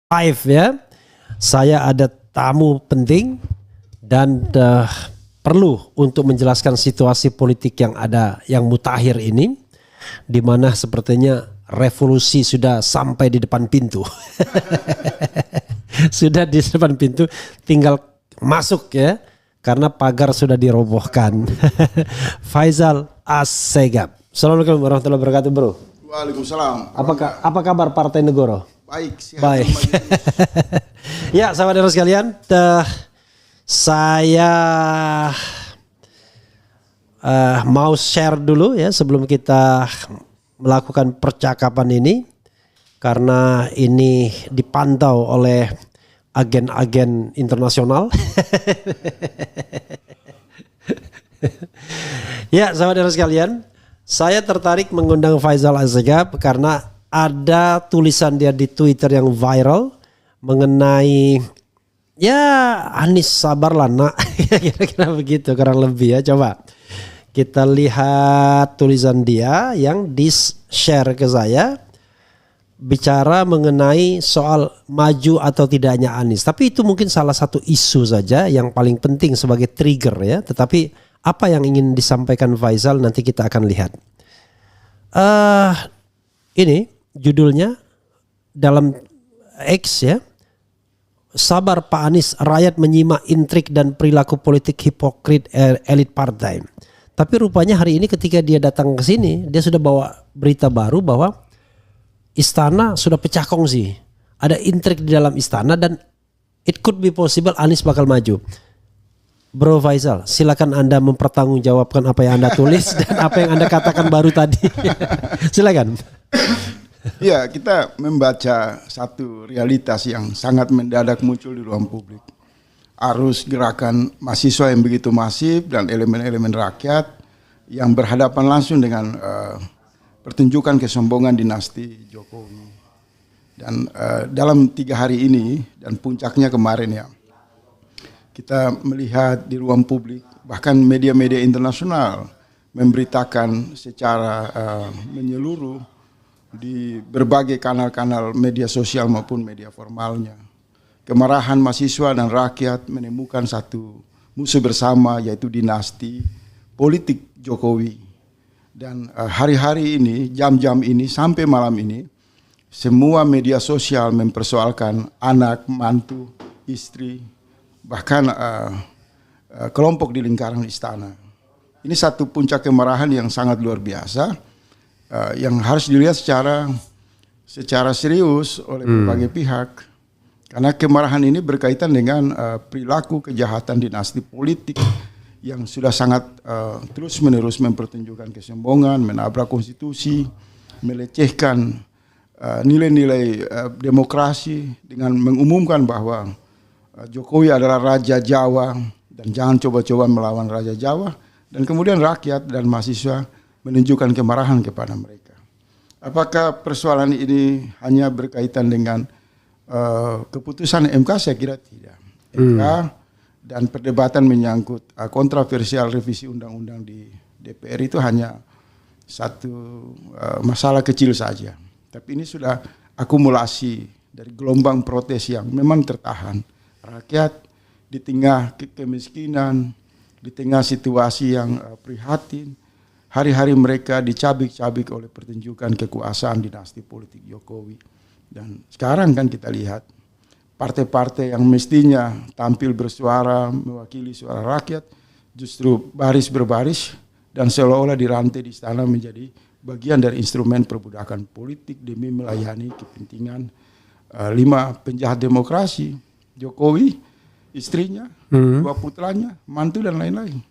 Live ya. Saya ada tamu penting dan perlu untuk menjelaskan situasi politik yang ada yang mutakhir ini, di mana sepertinya revolusi sudah sampai di depan pintu. Sudah di depan pintu, tinggal masuk ya, karena pagar sudah dirobohkan. Faisal Assegaf. Assalamualaikum warahmatullahi wabarakatuh, bro. Waalaikumsalam. Apa kabar Partai Negoro? Baik, sehat. Baik. Ya, sahabat sekalian, saya mau share dulu ya sebelum kita melakukan percakapan ini, karena ini dipantau oleh agen-agen internasional. Ya, sahabat sekalian, saya tertarik mengundang Faisal Assegaf karena ada tulisan dia di Twitter yang viral mengenai ya Anies sabarlah nak. Kira-kira begitu kurang lebih ya. Coba kita lihat tulisan dia yang di-share ke saya, bicara mengenai soal maju atau tidaknya Anies. Tapi itu mungkin salah satu isu saja yang paling penting sebagai trigger ya. Tetapi apa yang ingin disampaikan Faisal nanti kita akan lihat. Ini judulnya dalam X ya. Sabar Pak Anies, rakyat menyimak intrik dan perilaku politik hipokrit elit partai. Tapi rupanya hari ini ketika dia datang ke sini, dia sudah bawa berita baru bahwa istana sudah pecah kongsi. Ada intrik di dalam istana dan it could be possible Anies bakal maju. Bro Faisal, silakan Anda mempertanggungjawabkan apa yang Anda tulis dan apa yang Anda katakan baru tadi. Silakan. Ya, kita membaca satu realitas yang sangat mendadak muncul di ruang publik. Arus gerakan mahasiswa yang begitu masif dan elemen-elemen rakyat yang berhadapan langsung dengan pertunjukan kesombongan dinasti Jokowi. Dan dalam 3 hari ini dan puncaknya kemarin ya, kita melihat di ruang publik bahkan media-media internasional memberitakan secara menyeluruh di berbagai kanal-kanal media sosial maupun media formalnya. Kemarahan mahasiswa dan rakyat menemukan satu musuh bersama, yaitu dinasti politik Jokowi. Dan hari-hari ini, jam-jam ini, sampai malam ini, semua media sosial mempersoalkan anak, mantu, istri, bahkan kelompok di lingkaran istana. Ini satu puncak kemarahan yang sangat luar biasa, yang harus dilihat secara serius oleh berbagai pihak, karena kemarahan ini berkaitan dengan perilaku kejahatan dinasti politik yang sudah sangat terus-menerus mempertunjukkan kesombongan, menabrak konstitusi, melecehkan nilai-nilai demokrasi dengan mengumumkan bahwa Jokowi adalah Raja Jawa dan jangan coba-coba melawan Raja Jawa, dan kemudian rakyat dan mahasiswa menunjukkan kemarahan kepada mereka. Apakah persoalan ini hanya berkaitan dengan keputusan MK? Saya kira tidak. MK dan perdebatan menyangkut kontroversial revisi undang-undang di DPR itu hanya satu masalah kecil saja. Tapi ini sudah akumulasi dari gelombang protes yang memang tertahan. Rakyat di tengah kemiskinan, di tengah situasi yang prihatin, hari-hari mereka dicabik-cabik oleh pertunjukan kekuasaan dinasti politik Jokowi. Dan sekarang kan kita lihat partai-partai yang mestinya tampil bersuara, mewakili suara rakyat, justru baris berbaris dan seolah-olah dirantai di istana menjadi bagian dari instrumen perbudakan politik demi melayani kepentingan 5 penjahat demokrasi, Jokowi, istrinya, 2 putranya, mantu dan lain-lain.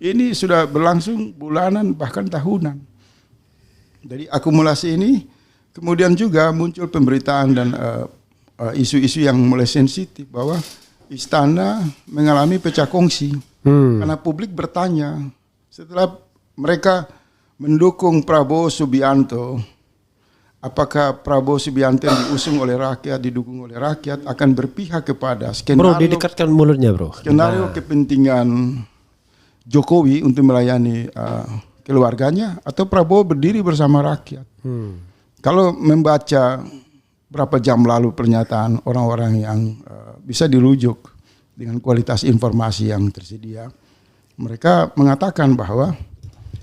Ini sudah berlangsung bulanan bahkan tahunan. Dari akumulasi ini kemudian juga muncul pemberitaan dan isu-isu yang mulai sensitif bahwa istana mengalami pecah kongsi. Karena publik bertanya setelah mereka mendukung Prabowo Subianto, apakah Prabowo Subianto yang diusung oleh rakyat, didukung oleh rakyat akan berpihak kepada skenario, bro, didekatkan mulutnya bro, skenario kepentingan Jokowi untuk melayani keluarganya, atau Prabowo berdiri bersama rakyat. Kalau membaca berapa jam lalu pernyataan orang-orang yang bisa dirujuk dengan kualitas informasi yang tersedia. Mereka mengatakan bahwa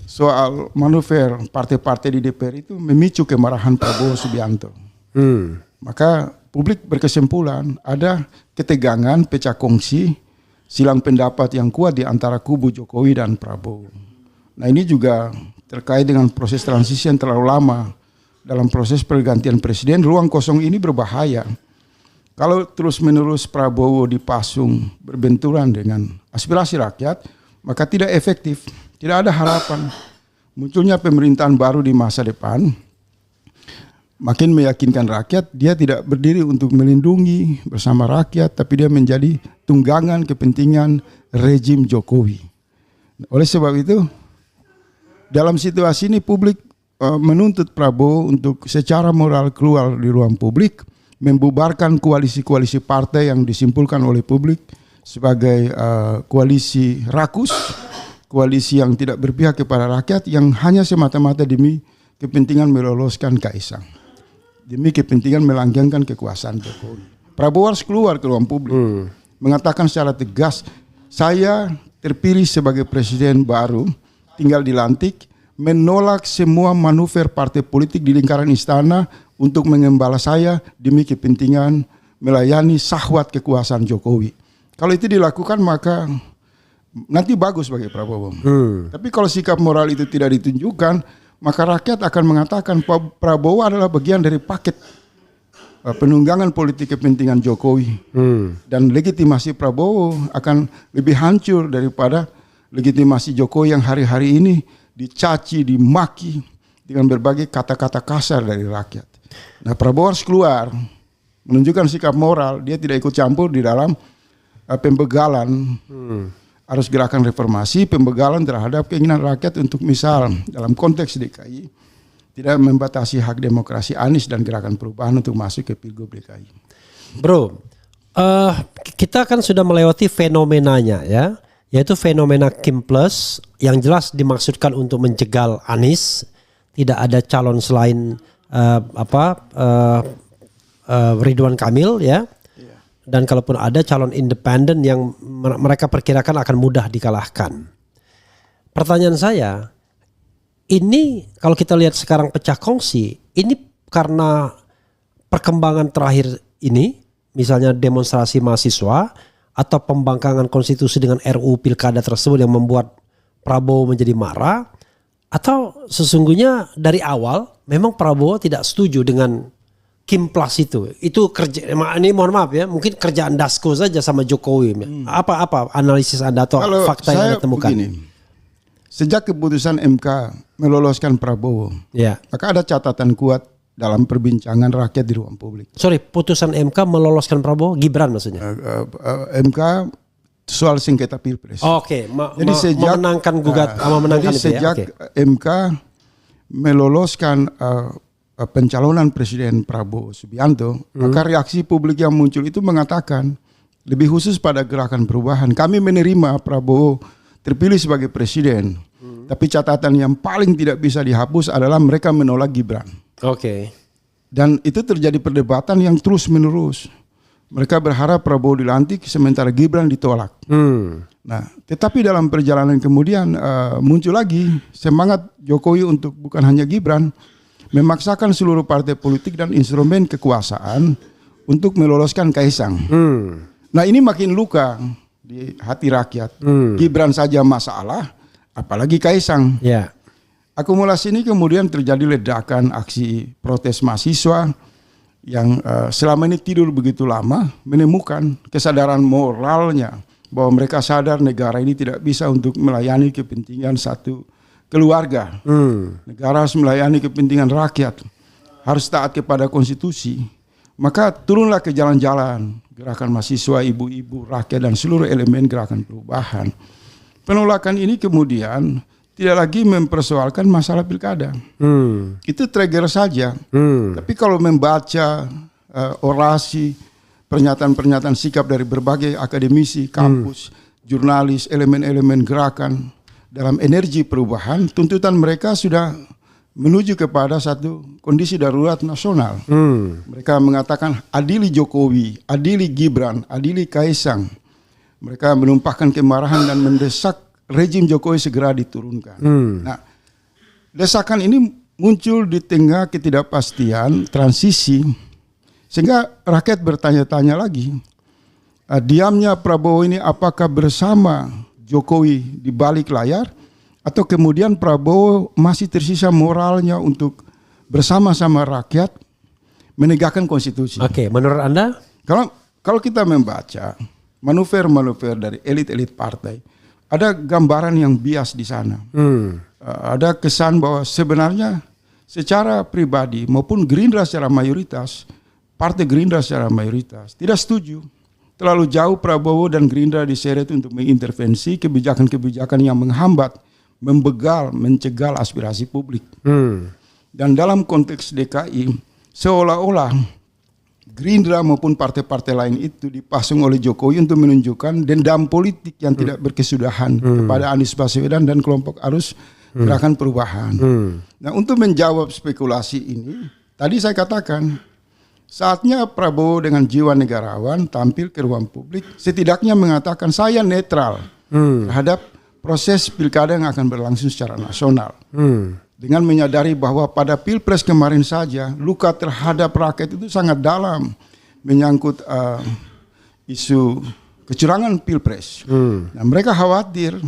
soal manuver partai-partai di DPR itu memicu kemarahan Prabowo Subianto. Maka publik berkesimpulan ada ketegangan, pecah kongsi, silang pendapat yang kuat di antara kubu Jokowi dan Prabowo. Nah ini juga terkait dengan proses transisi yang terlalu lama. Dalam proses pergantian presiden, ruang kosong ini berbahaya. Kalau terus-menerus Prabowo dipasung berbenturan dengan aspirasi rakyat, maka tidak efektif, tidak ada harapan. Munculnya pemerintahan baru di masa depan, makin meyakinkan rakyat, dia tidak berdiri untuk melindungi bersama rakyat, tapi dia menjadi tunggangan kepentingan rejim Jokowi. Oleh sebab itu, dalam situasi ini publik menuntut Prabowo untuk secara moral keluar di ruang publik, membubarkan koalisi-koalisi partai yang disimpulkan oleh publik sebagai koalisi rakus, koalisi yang tidak berpihak kepada rakyat, yang hanya semata-mata demi kepentingan meloloskan Kaisang, demi kepentingan melanggengkan kekuasaan Jokowi. Prabowo harus keluar ke ruang publik, mengatakan secara tegas, saya terpilih sebagai presiden baru, tinggal dilantik, menolak semua manuver partai politik di lingkaran istana untuk mengembala saya demi kepentingan melayani syahwat kekuasaan Jokowi. Kalau itu dilakukan maka nanti bagus bagi Prabowo. Tapi kalau sikap moral itu tidak ditunjukkan, maka rakyat akan mengatakan Prabowo adalah bagian dari paket penunggangan politik kepentingan Jokowi. Dan legitimasi Prabowo akan lebih hancur daripada legitimasi Jokowi yang hari-hari ini dicaci, dimaki dengan berbagai kata-kata kasar dari rakyat. Nah, Prabowo harus keluar, menunjukkan sikap moral, dia tidak ikut campur di dalam pembegalan. Harus gerakan reformasi, pembegalan terhadap keinginan rakyat untuk misal dalam konteks DKI tidak membatasi hak demokrasi Anies dan gerakan perubahan untuk masuk ke Pilgub DKI. Bro, kita kan sudah melewati fenomenanya ya, yaitu fenomena Kim Plus yang jelas dimaksudkan untuk menjegal Anies, tidak ada calon selain Ridwan Kamil ya. Dan kalaupun ada calon independen yang mereka perkirakan akan mudah dikalahkan. Pertanyaan saya, ini kalau kita lihat sekarang pecah kongsi, ini karena perkembangan terakhir ini, misalnya demonstrasi mahasiswa atau pembangkangan konstitusi dengan RUU Pilkada tersebut yang membuat Prabowo menjadi marah, atau sesungguhnya dari awal memang Prabowo tidak setuju dengan Kim Plus itu kerja, ini mohon maaf ya, mungkin kerjaan Dasko saja sama Jokowi. Apa analisis Anda atau kalau fakta yang Anda temukan? Begini, sejak keputusan MK meloloskan Prabowo, maka ada catatan kuat dalam perbincangan rakyat di ruang publik. Sorry, putusan MK meloloskan Prabowo, Gibran maksudnya? MK soal sengketa Pilpres. Oke, jadi sejak memenangkan memenangkan itu sejak MK meloloskan pencalonan Presiden Prabowo Subianto, maka reaksi publik yang muncul itu mengatakan, lebih khusus pada gerakan perubahan, kami menerima Prabowo terpilih sebagai presiden, tapi catatan yang paling tidak bisa dihapus adalah mereka menolak Gibran. Dan itu terjadi perdebatan yang terus menerus. Mereka berharap Prabowo dilantik sementara Gibran ditolak. Nah, tetapi dalam perjalanan kemudian muncul lagi semangat Jokowi untuk bukan hanya Gibran, memaksakan seluruh partai politik dan instrumen kekuasaan untuk meloloskan Kaisang. Nah, ini makin luka di hati rakyat. Gibran saja masalah, apalagi Kaisang. Akumulasi ini kemudian terjadi ledakan aksi protes mahasiswa yang selama ini tidur begitu lama, menemukan kesadaran moralnya bahwa mereka sadar negara ini tidak bisa untuk melayani kepentingan satu keluarga. Negara harus melayani kepentingan rakyat, harus taat kepada konstitusi. Maka turunlah ke jalan-jalan gerakan mahasiswa, ibu-ibu, rakyat dan seluruh elemen gerakan perubahan. Penolakan ini kemudian tidak lagi mempersoalkan masalah pilkada. Itu trigger saja. Tapi kalau membaca orasi, pernyataan-pernyataan sikap dari berbagai akademisi, kampus, jurnalis, elemen-elemen gerakan dalam energi perubahan, tuntutan mereka sudah menuju kepada satu kondisi darurat nasional. Mereka mengatakan adili Jokowi, adili Gibran, adili Kaisang. Mereka menumpahkan kemarahan dan mendesak rejim Jokowi segera diturunkan. Nah, desakan ini muncul di tengah ketidakpastian transisi, sehingga rakyat bertanya-tanya lagi, diamnya Prabowo ini apakah bersama Jokowi di balik layar, atau kemudian Prabowo masih tersisa moralnya untuk bersama-sama rakyat menegakkan konstitusi. Oke, menurut Anda? Kalau kita membaca manuver-manuver dari elit-elit partai, ada gambaran yang bias di sana. Ada kesan bahwa sebenarnya secara pribadi maupun Gerindra secara mayoritas, Partai Gerindra secara mayoritas tidak setuju terlalu jauh Prabowo dan Gerindra diseret untuk mengintervensi kebijakan-kebijakan yang menghambat, membegal, mencegal aspirasi publik. Dan dalam konteks DKI, seolah-olah Gerindra maupun partai-partai lain itu dipasung oleh Jokowi untuk menunjukkan dendam politik yang tidak berkesudahan kepada Anies Baswedan dan kelompok arus gerakan perubahan. Nah, untuk menjawab spekulasi ini, tadi saya katakan, saatnya Prabowo dengan jiwa negarawan tampil ke ruang publik, setidaknya mengatakan saya netral terhadap proses pilkada yang akan berlangsung secara nasional. Dengan menyadari bahwa pada Pilpres kemarin saja luka terhadap rakyat itu sangat dalam, menyangkut isu kecurangan Pilpres. Nah, mereka khawatir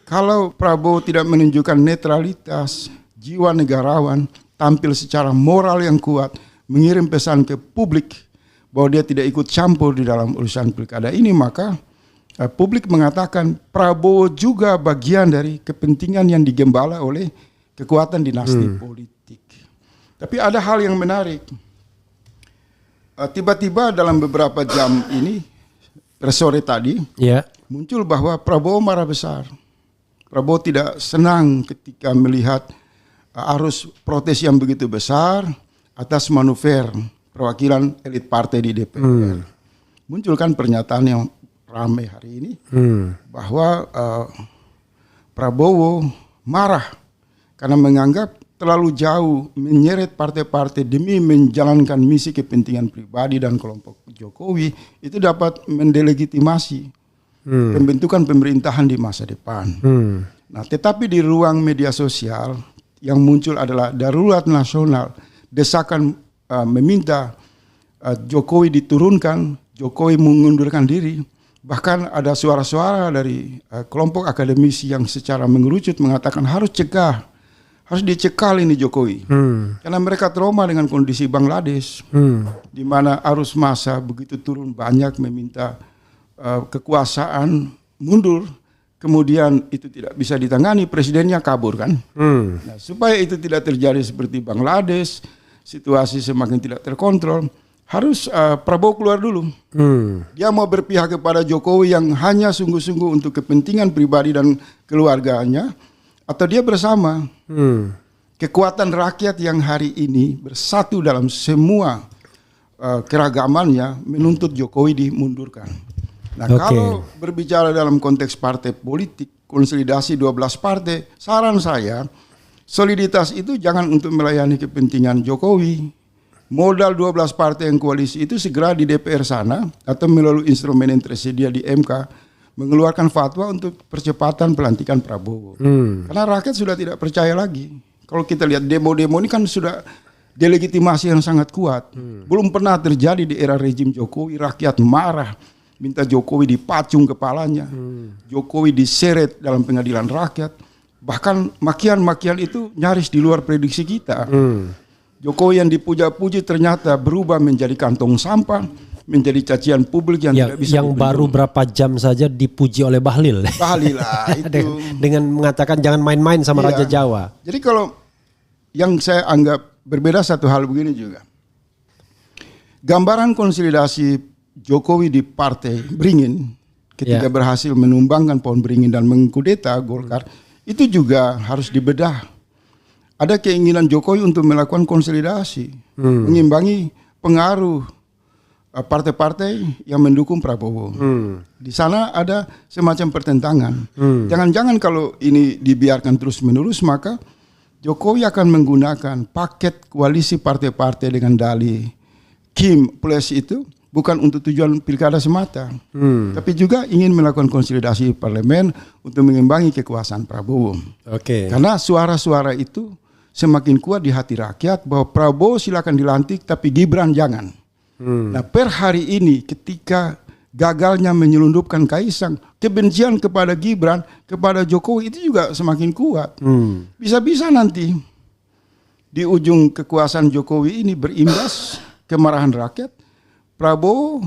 kalau Prabowo tidak menunjukkan netralitas, jiwa negarawan, tampil secara moral yang kuat, mengirim pesan ke publik bahwa dia tidak ikut campur di dalam urusan pilkada ini, maka publik mengatakan Prabowo juga bagian dari kepentingan yang digembala oleh kekuatan dinasti politik. Tapi ada hal yang menarik. Tiba-tiba dalam beberapa jam ini, sore tadi, muncul bahwa Prabowo marah besar. Prabowo tidak senang ketika melihat arus protes yang begitu besar atas manuver perwakilan elit partai di DPR. Munculkan pernyataan yang ramai hari ini bahwa Prabowo marah karena menganggap terlalu jauh menyeret partai-partai demi menjalankan misi kepentingan pribadi dan kelompok Jokowi itu dapat mendelegitimasi pembentukan pemerintahan di masa depan. Nah, tetapi di ruang media sosial yang muncul adalah darurat nasional, desakan meminta Jokowi diturunkan, Jokowi mengundurkan diri. Bahkan ada suara-suara dari kelompok akademisi yang secara mengerucut mengatakan harus dicekal ini Jokowi. Karena mereka trauma dengan kondisi Bangladesh, di mana arus massa begitu turun banyak meminta kekuasaan mundur, kemudian itu tidak bisa ditangani, presidennya kabur kan. Nah, supaya itu tidak terjadi seperti Bangladesh, situasi semakin tidak terkontrol, harus Prabowo keluar dulu. Dia mau berpihak kepada Jokowi yang hanya sungguh-sungguh untuk kepentingan pribadi dan keluarganya, atau dia bersama kekuatan rakyat yang hari ini bersatu dalam semua keragamannya menuntut Jokowi dimundurkan. Nah, kalau berbicara dalam konteks partai politik, konsolidasi 12 partai, saran saya soliditas itu jangan untuk melayani kepentingan Jokowi. Modal 12 partai yang koalisi itu segera di DPR sana atau melalui instrumen yang tersedia di MK mengeluarkan fatwa untuk percepatan pelantikan Prabowo. Karena rakyat sudah tidak percaya lagi. Kalau kita lihat demo-demo ini kan sudah delegitimasi yang sangat kuat. Belum pernah terjadi di era rejim Jokowi, rakyat marah, minta Jokowi dipacung kepalanya, Jokowi diseret dalam pengadilan rakyat. Bahkan makian-makian itu nyaris di luar prediksi kita. Jokowi yang dipuja-puji ternyata berubah menjadi kantong sampah, menjadi cacian publik yang tidak bisa yang baru berapa jam saja dipuji oleh Bahlil. Bahlil lah itu. Dengan mengatakan jangan main-main sama Raja Jawa. Jadi kalau yang saya anggap berbeda satu hal begini juga. Gambaran konsolidasi Jokowi di Partai Beringin ketika berhasil menumbangkan pohon beringin dan mengkudeta Golkar itu juga harus dibedah. Ada keinginan Jokowi untuk melakukan konsolidasi, mengimbangi pengaruh partai-partai yang mendukung Prabowo. Di sana ada semacam pertentangan. Jangan-jangan kalau ini dibiarkan terus-menerus maka Jokowi akan menggunakan paket koalisi partai-partai dengan dalih Kim Plus itu bukan untuk tujuan pilkada semata, tapi juga ingin melakukan konsolidasi parlemen untuk mengimbangi kekuasaan Prabowo. Karena suara-suara itu semakin kuat di hati rakyat bahwa Prabowo silakan dilantik tapi Gibran jangan. Nah, per hari ini ketika gagalnya menyelundupkan Kaisang, kebencian kepada Gibran, kepada Jokowi itu juga semakin kuat. Bisa-bisa nanti di ujung kekuasaan Jokowi ini berimbas kemarahan rakyat, Prabowo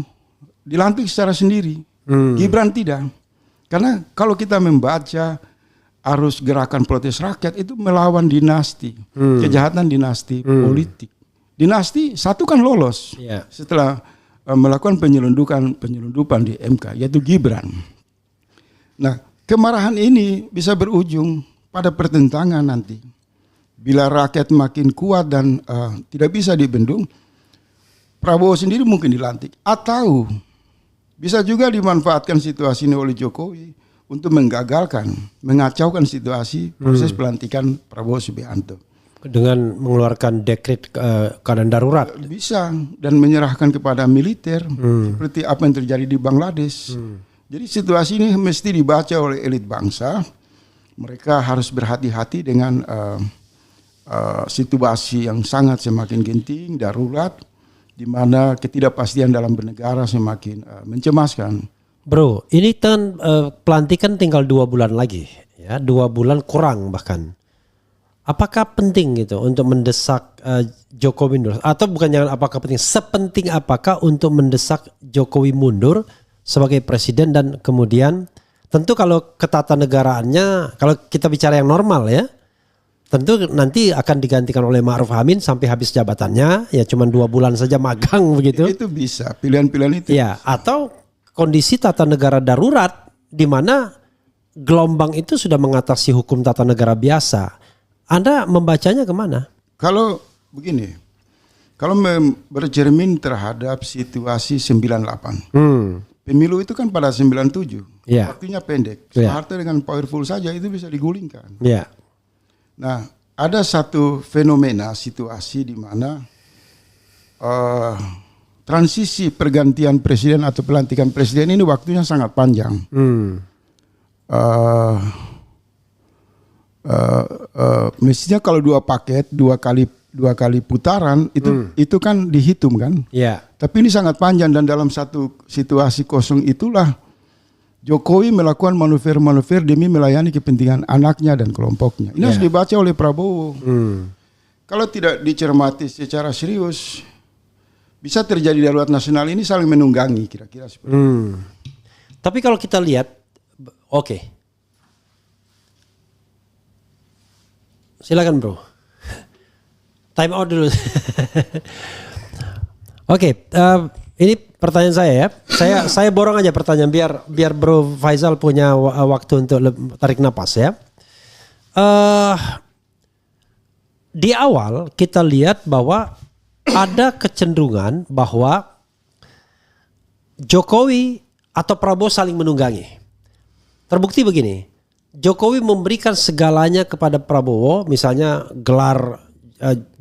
dilantik secara sendiri, Gibran tidak. Karena kalau kita membaca arus gerakan protes rakyat itu melawan dinasti, kejahatan dinasti politik. Dinasti satu kan lolos setelah melakukan penyelundupan di MK, yaitu Gibran. Nah, kemarahan ini bisa berujung pada pertentangan nanti. Bila rakyat makin kuat dan tidak bisa dibendung, Prabowo sendiri mungkin dilantik. Atau bisa juga dimanfaatkan situasi ini oleh Jokowi untuk menggagalkan, mengacaukan situasi proses pelantikan Prabowo Subianto. Dengan mengeluarkan dekret keadaan darurat. Bisa, dan menyerahkan kepada militer, seperti apa yang terjadi di Bangladesh. Jadi situasi ini mesti dibaca oleh elit bangsa. Mereka harus berhati-hati dengan situasi yang sangat semakin genting, darurat, di mana ketidakpastian dalam bernegara semakin mencemaskan. Bro, ini kan pelantikan tinggal 2 bulan lagi, ya, 2 bulan kurang bahkan. Apakah penting gitu untuk mendesak Jokowi mundur? Atau bukan jangan apakah penting, sepenting apakah untuk mendesak Jokowi mundur sebagai presiden dan kemudian tentu kalau ketatanegaraannya, kalau kita bicara yang normal ya, tentu nanti akan digantikan oleh Ma'ruf Amin sampai habis jabatannya, ya cuma 2 bulan saja magang begitu. Itu bisa, pilihan-pilihan itu. Ya, atau kondisi tata negara darurat di mana gelombang itu sudah mengatasi hukum tata negara biasa. Anda membacanya kemana? Kalau begini, kalau bercermin terhadap situasi 98, pemilu itu kan pada 97, waktunya pendek. Soeharto dengan powerful saja itu bisa digulingkan. Nah, ada satu fenomena situasi di mana transisi pergantian presiden atau pelantikan presiden ini waktunya sangat panjang. Mestinya kalau 2 paket, 2 kali putaran itu kan dihitung kan. Tapi ini sangat panjang dan dalam satu situasi kosong itulah Jokowi melakukan manuver-manuver demi melayani kepentingan anaknya dan kelompoknya. Ini harus dibaca oleh Prabowo. Kalau tidak dicermati secara serius, bisa terjadi darurat nasional ini saling menunggangi kira-kira seperti itu. Tapi kalau kita lihat, silakan bro. Time out dulu. Ini pertanyaan saya ya. Saya borong aja pertanyaan biar Bro Faisal punya waktu untuk tarik napas ya. Di awal kita lihat bahwa ada kecenderungan bahwa Jokowi atau Prabowo saling menunggangi. Terbukti begini, Jokowi memberikan segalanya kepada Prabowo, misalnya gelar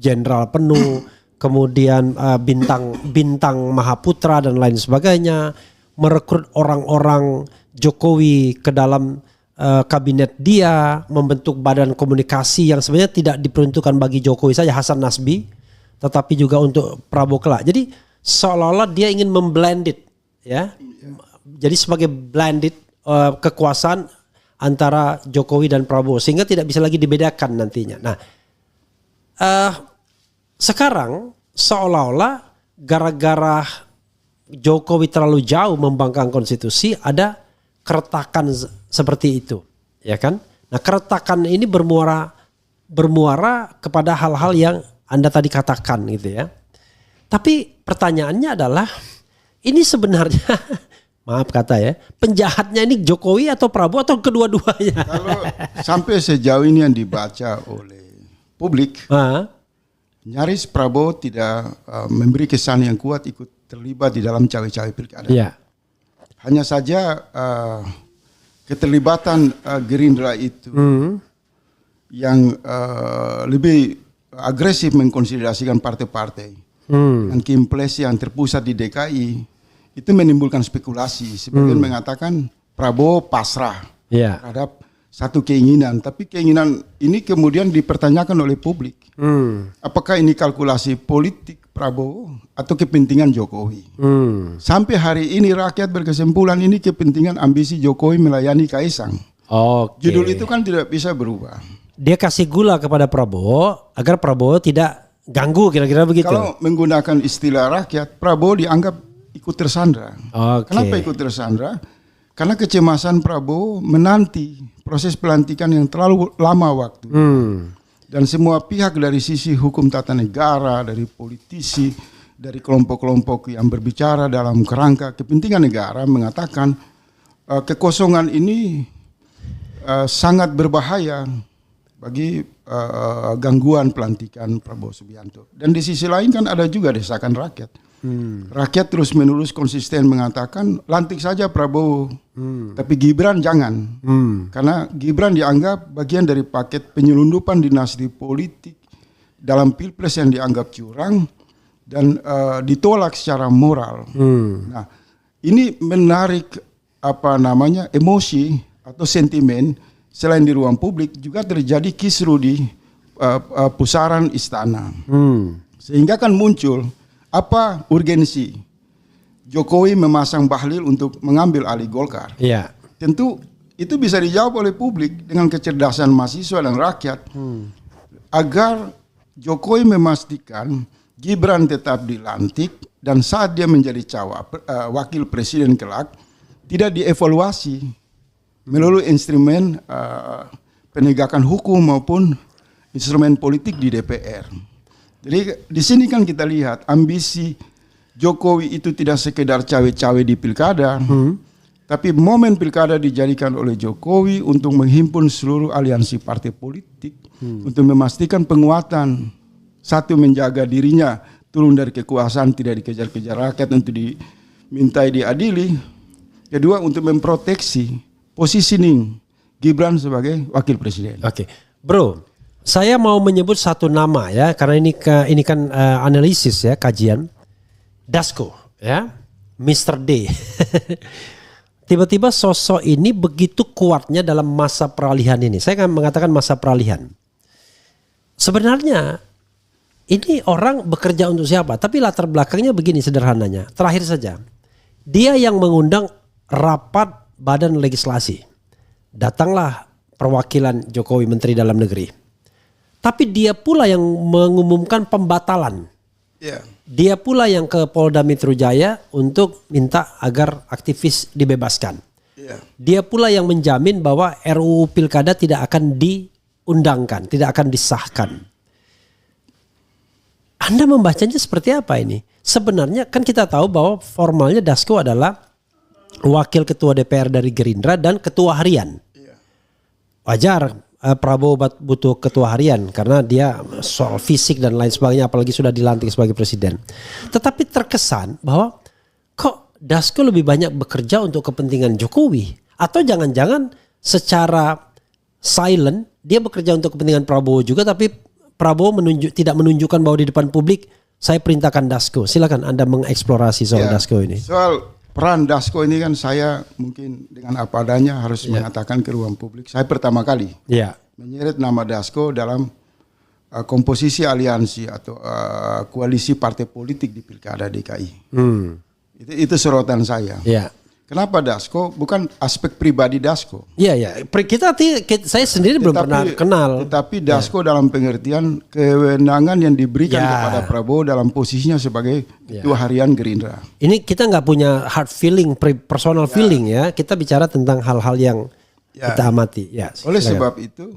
jenderal penuh, kemudian bintang Mahaputra dan lain sebagainya, merekrut orang-orang Jokowi ke dalam kabinet dia, membentuk badan komunikasi yang sebenarnya tidak diperuntukkan bagi Jokowi saja, Hasan Nasbi, tetapi juga untuk Prabowo kelak. Jadi seolah-olah dia ingin memblended, ya, jadi sebagai blended kekuasaan antara Jokowi dan Prabowo sehingga tidak bisa lagi dibedakan nantinya. Nah, sekarang seolah-olah gara-gara Jokowi terlalu jauh membangkang konstitusi ada keretakan seperti itu, ya kan? Nah, keretakan ini bermuara kepada hal-hal yang Anda tadi katakan gitu ya. Tapi pertanyaannya adalah ini sebenarnya maaf kata ya, penjahatnya ini Jokowi atau Prabowo atau kedua-duanya? Kalau sampai sejauh ini yang dibaca oleh publik, nyaris Prabowo tidak memberi kesan yang kuat ikut terlibat di dalam cawe-cawe pilkada. Hanya saja keterlibatan Gerindra itu yang lebih agresif mengkonsolidasikan partai-partai. Dan Kimples yang terpusat di DKI itu menimbulkan spekulasi. Sebagian mengatakan Prabowo pasrah terhadap satu keinginan, tapi keinginan ini kemudian dipertanyakan oleh publik. Apakah ini kalkulasi politik Prabowo atau kepentingan Jokowi? Sampai hari ini rakyat berkesimpulan ini kepentingan ambisi Jokowi melayani Kaisang. Judul itu kan tidak bisa berubah. Dia kasih gula kepada Prabowo agar Prabowo tidak ganggu, kira-kira begitu. Kalau menggunakan istilah rakyat, Prabowo dianggap ikut tersandra. Kenapa ikut tersandra? Karena kecemasan Prabowo menanti proses pelantikan yang terlalu lama waktu. Dan semua pihak dari sisi hukum tata negara, dari politisi, dari kelompok-kelompok yang berbicara dalam kerangka kepentingan negara mengatakan kekosongan ini sangat berbahaya bagi gangguan pelantikan Prabowo Subianto. Dan di sisi lain kan ada juga desakan rakyat. Rakyat terus menerus konsisten mengatakan lantik saja Prabowo, tapi Gibran jangan. Karena Gibran dianggap bagian dari paket penyelundupan dinasti politik dalam pilpres yang dianggap curang dan ditolak secara moral. Nah, ini menarik emosi atau sentimen. Selain di ruang publik juga terjadi kisruh di pusaran istana. Sehingga kan muncul apa urgensi Jokowi memasang Bahlil untuk mengambil alih Golkar. Tentu itu bisa dijawab oleh publik dengan kecerdasan mahasiswa dan rakyat agar Jokowi memastikan Gibran tetap dilantik dan saat dia menjadi wakil presiden kelak tidak dievaluasi melalui instrumen penegakan hukum maupun instrumen politik di DPR. Jadi di sini kan kita lihat ambisi Jokowi itu tidak sekedar cawe-cawe di pilkada, tapi momen pilkada dijadikan oleh Jokowi untuk menghimpun seluruh aliansi partai politik untuk memastikan penguatan, satu menjaga dirinya turun dari kekuasaan tidak dikejar-kejar rakyat untuk dimintai diadili, kedua untuk memproteksi positioning Gibran sebagai wakil presiden. Bro, saya mau menyebut satu nama ya, karena ini kan analisis ya, kajian. Dasko ya, Mr. D. Tiba-tiba sosok ini begitu kuatnya dalam masa peralihan ini. Saya akan mengatakan masa peralihan. Sebenarnya ini orang bekerja untuk siapa? Tapi latar belakangnya begini sederhananya. Terakhir saja, dia yang mengundang rapat Badan Legislasi. Datanglah perwakilan Jokowi, Menteri Dalam Negeri. Tapi dia pula yang mengumumkan pembatalan. Dia pula yang ke Polda Metro Jaya untuk minta agar aktivis dibebaskan. Dia pula yang menjamin bahwa RUU Pilkada tidak akan diundangkan, tidak akan disahkan. Anda membacanya seperti apa ini? Sebenarnya kan kita tahu bahwa formalnya Dasko adalah wakil ketua DPR dari Gerindra dan ketua harian. Wajar Prabowo butuh ketua harian karena dia soal fisik dan lain sebagainya, apalagi sudah dilantik sebagai presiden. Tetapi terkesan bahwa kok Dasko lebih banyak bekerja untuk kepentingan Jokowi, atau jangan-jangan secara silent dia bekerja untuk kepentingan Prabowo juga, tapi Prabowo tidak menunjukkan bahwa di depan publik saya perintahkan Dasko. Silakan Anda mengeksplorasi soal Dasko ini. Soal peran Dasko ini kan saya mungkin dengan apa adanya harus mengatakan ke ruang publik. Saya pertama kali menyeret nama Dasko dalam komposisi aliansi atau koalisi partai politik di Pilkada DKI. Itu sorotan saya. Kenapa Dasko? Bukan aspek pribadi Dasko. Saya sendiri belum pernah kenal. Tetapi Dasko dalam pengertian kewenangan yang diberikan kepada Prabowo dalam posisinya sebagai ketua harian Gerindra. Ini kita nggak punya hard feeling, personal feeling ya. Kita bicara tentang hal-hal yang kita amati. Oleh sebab itu,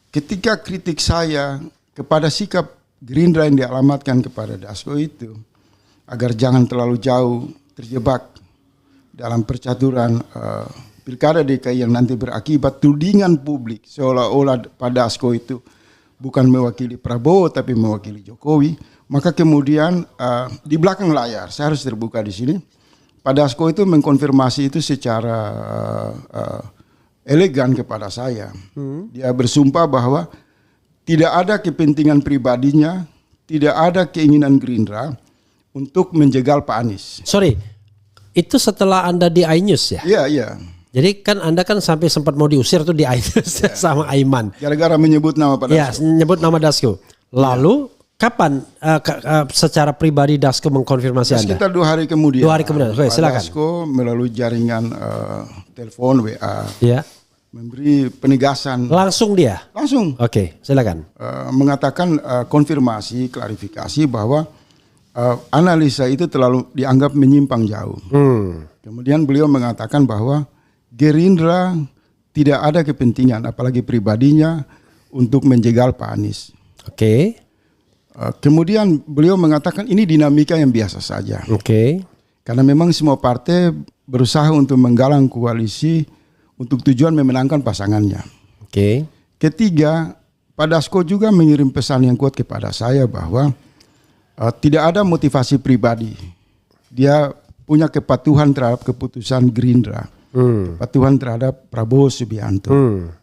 ketika kritik saya kepada sikap Gerindra yang dialamatkan kepada Dasko itu, agar jangan terlalu jauh terjebak dalam percaturan Pilkada DKI yang nanti berakibat tudingan publik seolah-olah Pak Dasko itu bukan mewakili Prabowo tapi mewakili Jokowi, maka kemudian di belakang layar, saya harus terbuka di sini, Pak Dasko itu mengkonfirmasi itu secara elegan kepada saya. Dia bersumpah bahwa tidak ada kepentingan pribadinya, tidak ada keinginan Gerindra untuk menjegal Pak Anies. Sorry, itu setelah Anda di iNews ya? Iya, iya. Jadi kan Anda kan sampai sempat mau diusir tuh di iNews sama Aiman. Gara-gara menyebut nama Pak Dasko. Ya, menyebut nama Dasko. Lalu kapan secara pribadi Dasko mengkonfirmasi Anda? Sekitar 2 hari kemudian. 2 hari kemudian. Oke, Pak silakan. Dasko melalui jaringan telepon WA Ya. memberi penegasan. Langsung dia. Langsung Oke, silakan. mengatakan konfirmasi, klarifikasi bahwa analisa itu terlalu dianggap menyimpang jauh. Kemudian beliau mengatakan bahwa Gerindra tidak ada kepentingan, apalagi pribadinya, untuk menjegal Pak Anies. Oke. Kemudian beliau mengatakan ini dinamika yang biasa saja. Oke. Karena memang semua partai berusaha untuk menggalang koalisi untuk tujuan memenangkan pasangannya. Oke. Ketiga, Pak Dasko juga mengirim pesan yang kuat kepada saya bahwa tidak ada motivasi pribadi. Dia punya kepatuhan terhadap keputusan Gerindra, kepatuhan terhadap Prabowo Subianto.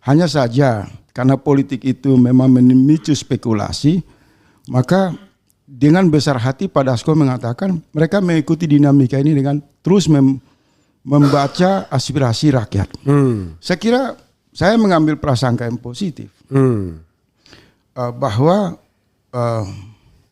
Hanya saja karena politik itu memang memicu spekulasi, maka dengan besar hati Pak Dasko mengatakan mereka mengikuti dinamika ini dengan terus membaca aspirasi rakyat. Saya kira saya mengambil prasangka yang positif bahwa